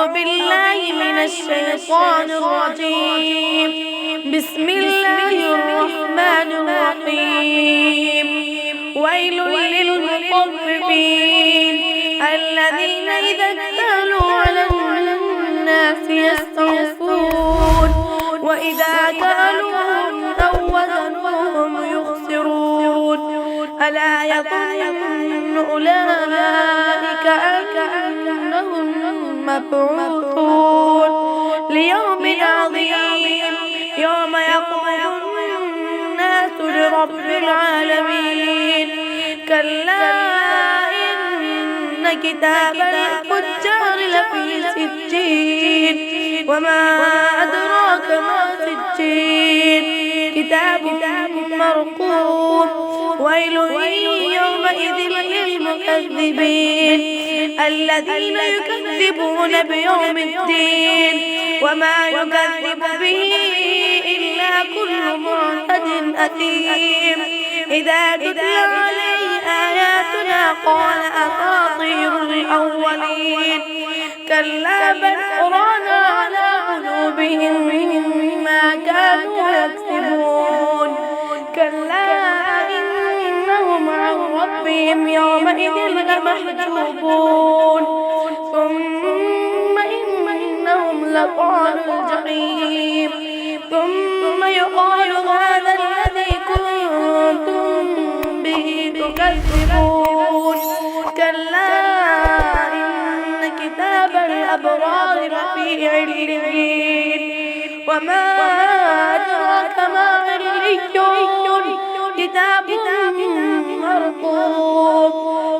بالله من الشيطان الرجيم. بسم الله الرحمن الرحيم. ويل للمطففين الذين إذا اكتالوا على الناس يستوفون وإذا كالوهم أو وزنوهم يخسرون. ألا يظن أولئك أنهم مبعوثون ليوم عظيم يوم يقوم الناس لرب العالمين. كلا إن كتاب الفجار لفي سجين وما أدراك ما سجين كتاب مرقوم. ويل يومئذ للمكذبين الذين يكذبون بيوم الدين وما يكذب به إلا كل معتد أثيم. إذا تتلى عليه آياتنا قال أساطير الأولين. كلا بل ران على قلوبهم ما كانوا يكسبون. كلا إنهم عن ربهم يومئذ لمحجوبون. ثم إنهم لصالوا الجحيم. ثم يقال هذا الذي كنتم به تكذبون. كلا إن كتاب الأبرار لفي عليين وما أدراك ما عليون كتاب مرقوم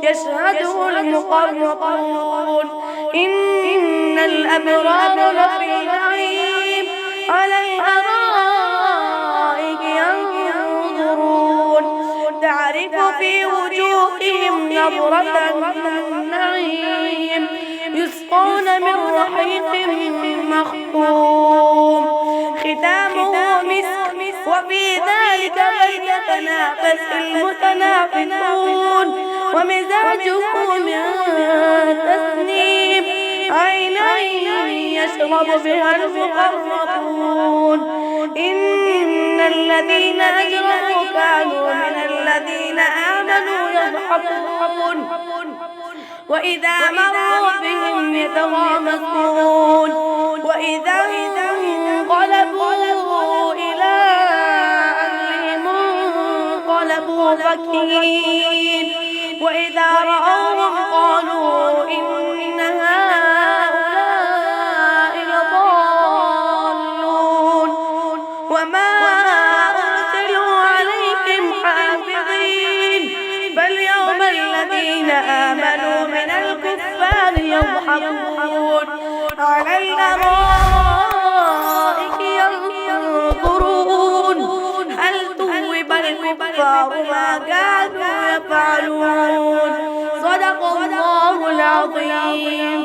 يشهده المقربون. إن الأبرار لفي نعيم على الأرائك ينظرون تعرف في وجوههم نظرة النعيم يسقون من رحيق مختوم ختامه مسك وفي ذلك فليتنافس المتنافسون. ومزاجه من تسنيم عينا يشرب بها المقربون. إن الذين أجرموا كانوا من الذين آمنوا يضحكون وإذا مروا بهم يتغامزون. وإذا انقلبوا إلى أهلهم انقلبوا فكهين. وإذا رأوهم قالوا إن هؤلاء لضالون وما أرسلوا عليهم حافظين. فاليوم الذين آمنوا من الكفار يضحكون على الأرائك ينظرون هل ثوب الكفار ما كانوا يفعلون. صدق الله العظيم.